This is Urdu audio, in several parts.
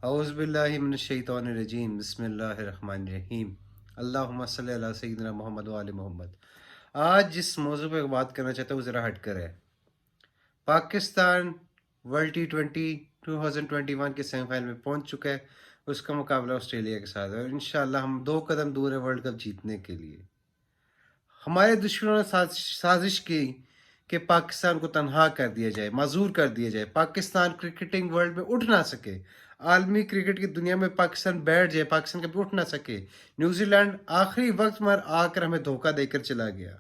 اعوذ باللہ من الشیطان الرجیم بسم اللہ الرحمن الرحیم اللہم صلی علی سیدنا محمد و آل محمد۔ آج جس موضوع پہ بات کرنا چاہتا ہوں وہ ذرا ہٹ کر ہے۔ پاکستان ورلڈ T20 2021 کے سیمی فائنل میں پہنچ چکا ہے۔ اس کا مقابلہ آسٹریلیا کے ساتھ ہے اور انشاءاللہ ہم 2 قدم دور ہے ورلڈ کپ جیتنے کے لیے۔ ہمارے دشمنوں نے سازش کی کہ پاکستان کو تنہا کر دیا جائے، معذور کر دیا جائے، پاکستان کرکٹنگ ورلڈ میں اٹھ نہ سکے، عالمی کرکٹ کی دنیا میں پاکستان بیٹھ جائے، پاکستان کبھی اٹھ نہ سکے۔ نیوزی لینڈ آخری وقت میں آ کر ہمیں دھوکہ دے کر چلا گیا۔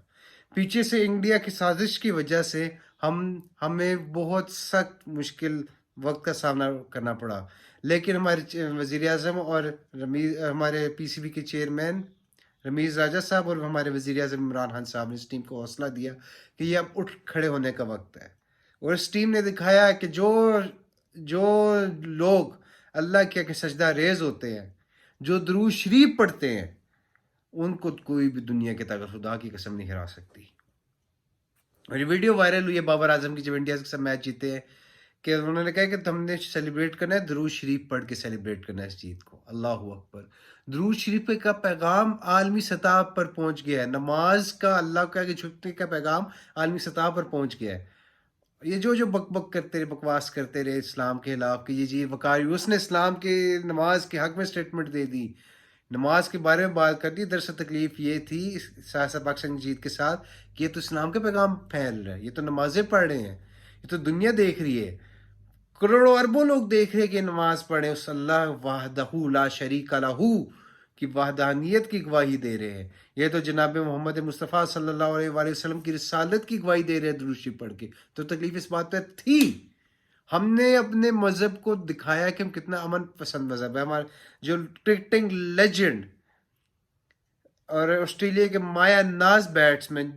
پیچھے سے انڈیا کی سازش کی وجہ سے ہمیں بہت سخت مشکل وقت کا سامنا کرنا پڑا، لیکن ہمارے وزیر اعظم اور ہمارے PCB کے چیئرمین رمیز راجہ صاحب اور ہمارے وزیر اعظم عمران خان صاحب نے اس ٹیم کو حوصلہ دیا کہ یہ اب اٹھ کھڑے ہونے کا وقت ہے، اور اس ٹیم نے دکھایا کہ جو لوگ اللہ کے آگے سجدہ ریز ہوتے ہیں، جو درود شریف پڑھتے ہیں، ان کو کوئی بھی دنیا کے طاقت خدا کی قسم نہیں ہرا سکتی۔ اور یہ ویڈیو وائرل ہوئی ہے بابر اعظم کی جب انڈیا کے ساتھ میچ جیتے ہیں، کہ انہوں نے کہا کہ ہم نے سیلیبریٹ کرنا ہے، درود شریف پڑھ کے سیلیبریٹ کرنا ہے اس جیت کو۔ اللہ اکبر۔ درود شریف کا پیغام عالمی سطح پر پہنچ گیا ہے، نماز کا اللہ کے آگے جھکنے کا پیغام عالمی سطح پر پہنچ گیا ہے۔ یہ جو بکواس کرتے رہے اسلام کے خلاف کہ یہ جی وقاری، اس نے اسلام کے نماز کے حق میں سٹیٹمنٹ دے دی، نماز کے بارے میں بات کر دی۔ دراصل تکلیف یہ تھی سیاست پاکستان کی جیت کے ساتھ کہ یہ تو اسلام کا پیغام پھیل رہا ہے، یہ تو نمازیں پڑھ رہے ہیں، یہ تو دنیا دیکھ رہی ہے، کروڑوں اربوں لوگ دیکھ رہے ہیں کہ نماز پڑھیں، اس اللہ وحدہ لا شریک لہ کی وحدانیت کی گواہی دے رہے ہیں۔ یہ تو جناب محمد مصطفیٰ صلی اللہ علیہ وآلہ وسلم کی رسالت کی گواہی دے رہے ہیں درود شریف پڑھ کے۔ تو تکلیف اس بات پہ تھی، ہم نے اپنے مذہب کو دکھایا کہ ہم کتنا امن پسند مذہب ہے۔ ہمارے جو کرکٹنگ لیجنڈ اور آسٹریلیا کے مایا ناز بیٹسمین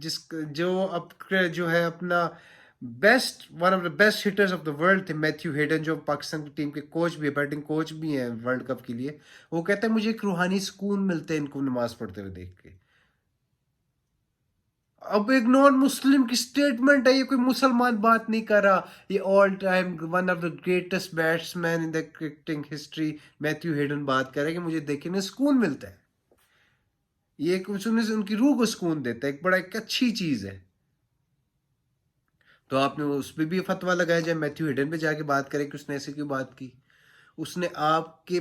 جو ہے اپنا one of the best hitters of the world تھے، میتھیو ہیڈن، جو پاکستان کی ٹیم کے کوچ بھی ہے، بیٹنگ کوچ بھی ہیں ورلڈ کپ کے لیے۔ وہ کہتے ہیں مجھے ایک روحانی سکون ملتا ہے ان کو نماز پڑھتے ہوئے دیکھ کے۔ اب ایک نان مسلم کی سٹیٹمنٹ ہے، یہ کوئی مسلمان بات نہیں کر رہا، یہ all time one of the greatest batsman in the cricketing history Matthew Hayden بات کر رہے ہیں کہ مجھے دیکھنے سکون ملتا ہے، یہ ایک سننے سے ان کی روح کو سکون دیتا ہے، ایک بڑا ایک اچھی چیز ہے۔ تو آپ نے اس پہ بھی فتویٰ لگایا جائے، میتھیو ہیڈن پہ جا کے بات کریں کہ اس نے ایسے کیوں بات کی، اس نے آپ کی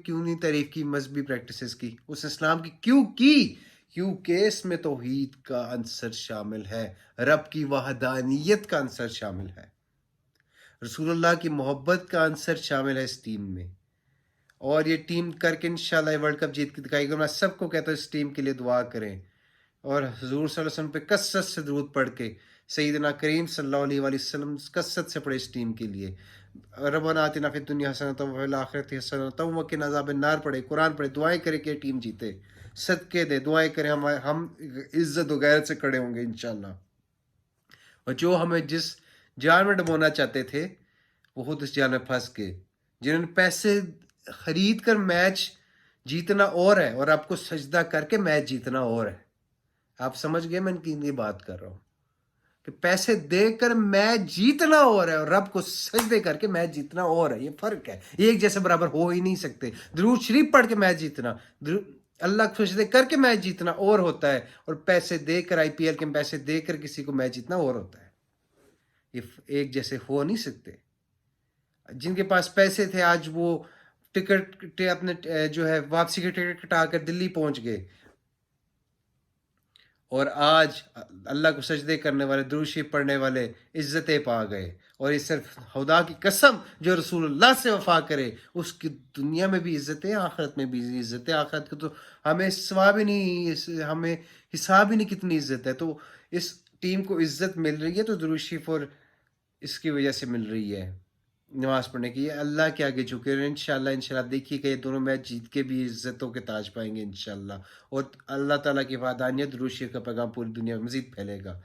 کیوں نہیں تعریف کی مذہبی پریکٹسز کی، اس نے اسلام کی کیوں کی؟ کیونکہ اس میں توحید کا عنصر شامل ہے، رب کی وحدانیت کا عنصر شامل ہے، رسول اللہ کی محبت کا عنصر شامل ہے اس ٹیم میں، اور یہ ٹیم کر کے انشاءاللہ ورلڈ کپ جیت کے دکھائے گا۔ میں سب کو کہتا ہوں اس ٹیم کے لیے دعا کریں، اور حضور صلی اللہ علیہ وسلم پہ کثرت سے درود پڑھ کے، سیدنا کریم صلی اللہ علیہ وآلہ وسلم کثرت سے پڑھے اس ٹیم کے لیے۔ ربنا آتنا فی الدنیا حسنۃ وفی الآخرۃ حسنۃ وقنا عذاب النار پڑھے، قرآن پڑھے، دعائیں کرے کہ ٹیم جیتے، صدقے دے، دعائیں کریں، ہم عزت و غیرت سے کھڑے ہوں گے انشاءاللہ۔ اور جو ہمیں جس جال میں ڈبونا چاہتے تھے وہ خود اس جال میں پھنس گئے، جنہوں نے پیسے خرید کر میچ جیتنا اور ہے، اور آپ کو سجدہ کر کے میچ جیتنا اور ہے۔ آپ سمجھ گئے میں ان کی یہ بات کر رہا ہوں کہ پیسے دے کر میچ جیتنا اور ہے، اور رب کو سجدے کر کے میچ جیتنا اور ہے، یہ فرق ہے، یہ ایک جیسے برابر ہو ہی نہیں سکتے۔ درود شریف پڑھ کے میچ جیتنا، اللہ کو سجدے کر کے میچ جیتنا اور ہوتا ہے، اور پیسے دے کر IPL کے پیسے دے کر کسی کو میچ جیتنا اور ہوتا ہے، یہ ایک جیسے ہو نہیں سکتے۔ جن کے پاس پیسے تھے آج وہ ٹکٹ اپنے جو ہے واپسی کے ٹکٹ کٹا کر دلی پہنچ گئے، اور آج اللہ کو سجدے کرنے والے، درود شریف پڑھنے والے عزتیں پا گئے۔ اور یہ صرف خدا کی قسم، جو رسول اللہ سے وفا کرے اس کی دنیا میں بھی عزتیں، آخرت میں بھی عزتیں۔ آخرت کو تو ہمیں ثواب ہی نہیں، ہمیں حساب ہی نہیں کتنی عزت ہے۔ تو اس ٹیم کو عزت مل رہی ہے تو درود شریف اور اس کی وجہ سے مل رہی ہے، نماز پڑھنے کی۔ اللہ کے آگے جھکے، اور انشاءاللہ دیکھیے کہ یہ دونوں میچ جیت کے بھی عزتوں کے تاج پائیں گے انشاءاللہ، اور اللہ تعالیٰ کی وحدانیت، درود شریف کا پیغام پوری دنیا میں مزید پھیلے گا۔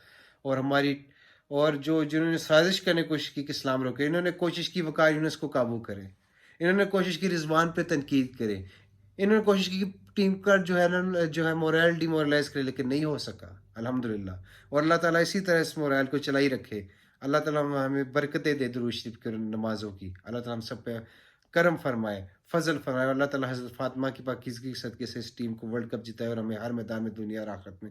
اور جنہوں نے سازش کرنے کی کوشش کی کہ اسلام روکے، انہوں نے کوشش کی وقار یونس کو قابو کرے، انہوں نے کوشش کی رضوان پہ تنقید کرے، انہوں نے کوشش کی کہ ٹیم کا جو ہے مورائل ڈی مورلائز کرے، لیکن نہیں ہو سکا الحمدللہ۔ اور اللہ تعالیٰ اسی طرح اس مورائل کو چلائی رکھے۔ اللہ تعالیٰ ہمیں برکتیں دے درود شریف کی نمازوں کی۔ اللہ تعالیٰ ہم سب پہ کرم فرمائے، فضل فرمائے، اور اللہ تعالیٰ حضرت فاطمہ کی پاکیزگی کے صدقے سے اس ٹیم کو ورلڈ کپ جتائے اور ہمیں ہر میدان میں دنیا اور آخرت میں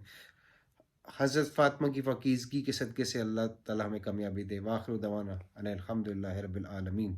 حضرت فاطمہ کی پاکیزگی کے صدقے سے اللہ تعالیٰ ہمیں کامیابی دے۔ وآخر دعوانا ان الحمد للہ رب العالمین۔